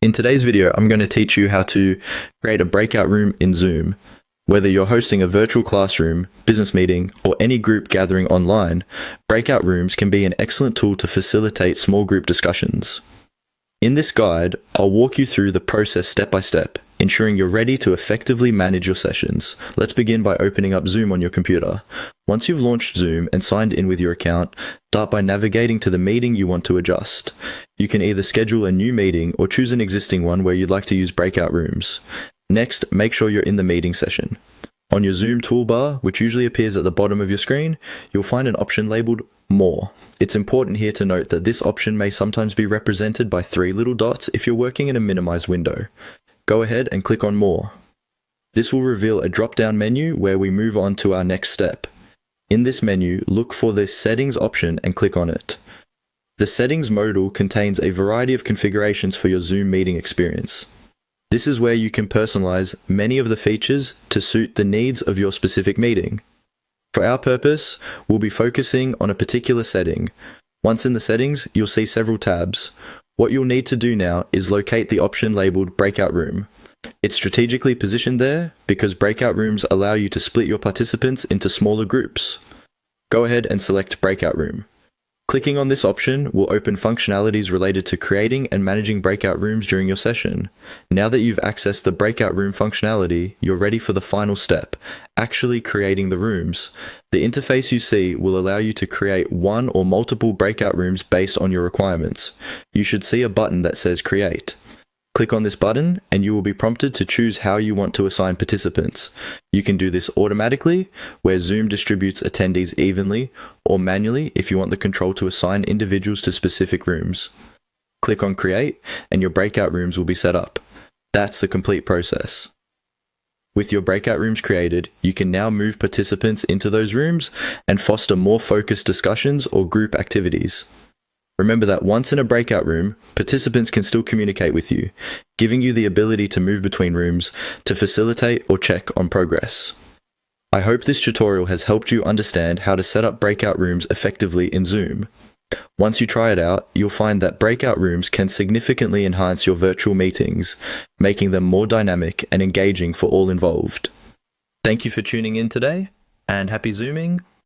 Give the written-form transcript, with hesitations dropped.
In today's video, I'm going to teach you how to create a breakout room in Zoom. Whether you're hosting a virtual classroom, business meeting, or any group gathering online, breakout rooms can be an excellent tool to facilitate small group discussions. In this guide, I'll walk you through the process step by step, ensuring you're ready to effectively manage your sessions. Let's begin by opening up Zoom on your computer. Once you've launched Zoom and signed in with your account, start by navigating to the meeting you want to adjust. You can either schedule a new meeting or choose an existing one where you'd like to use breakout rooms. Next, make sure you're in the meeting session. On your Zoom toolbar, which usually appears at the bottom of your screen, you'll find an option labeled More. It's important here to note that this option may sometimes be represented by 3 little dots if you're working in a minimized window. Go ahead and click on More. This will reveal a drop-down menu where we move on to our next step. In this menu, look for the Settings option and click on it. The Settings module contains a variety of configurations for your Zoom meeting experience. This is where you can personalize many of the features to suit the needs of your specific meeting. For our purpose, we'll be focusing on a particular setting. Once in the settings, you'll see several tabs. What you'll need to do now is locate the option labeled Breakout Room. It's strategically positioned there because breakout rooms allow you to split your participants into smaller groups. Go ahead and select Breakout Room. Clicking on this option will open functionalities related to creating and managing breakout rooms during your session. Now that you've accessed the breakout room functionality, you're ready for the final step, actually creating the rooms. The interface you see will allow you to create one or multiple breakout rooms based on your requirements. You should see a button that says Create. Click on this button and you will be prompted to choose how you want to assign participants. You can do this automatically, where Zoom distributes attendees evenly, or manually if you want the control to assign individuals to specific rooms. Click on Create and your breakout rooms will be set up. That's the complete process. With your breakout rooms created, you can now move participants into those rooms and foster more focused discussions or group activities. Remember that once in a breakout room, participants can still communicate with you, giving you the ability to move between rooms to facilitate or check on progress. I hope this tutorial has helped you understand how to set up breakout rooms effectively in Zoom. Once you try it out, you'll find that breakout rooms can significantly enhance your virtual meetings, making them more dynamic and engaging for all involved. Thank you for tuning in today, and happy Zooming!